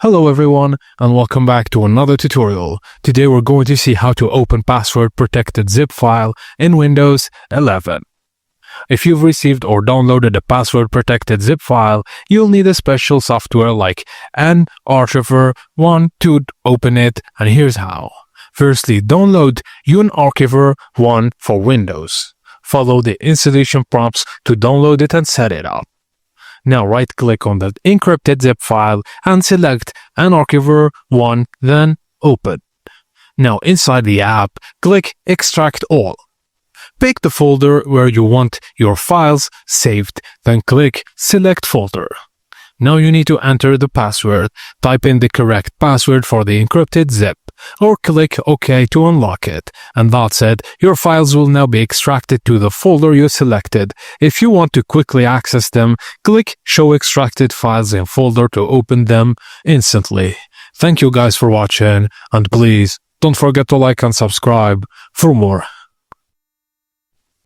Hello everyone and welcome back to another tutorial. Today we're going to see how to open password protected zip file in Windows 11. If you've received or downloaded a password protected zip file, you'll need a special software like an Archiver 1 to open it, and here's how. Firstly, download Archiver 1 for Windows. Follow the installation prompts to download it and set it up. Now right-click on the encrypted zip file and select an Archiver 1, then Open. Now inside the app, click Extract All. Pick the folder where you want your files saved, then click Select Folder. Now you need to enter the password. Type in the correct password for the encrypted zip, or click OK to unlock it. And that's it. Your files will now be extracted to the folder you selected. If you want to quickly access them, click Show Extracted Files in Folder to open them instantly. Thank you guys for watching, and please don't forget to like and subscribe for more.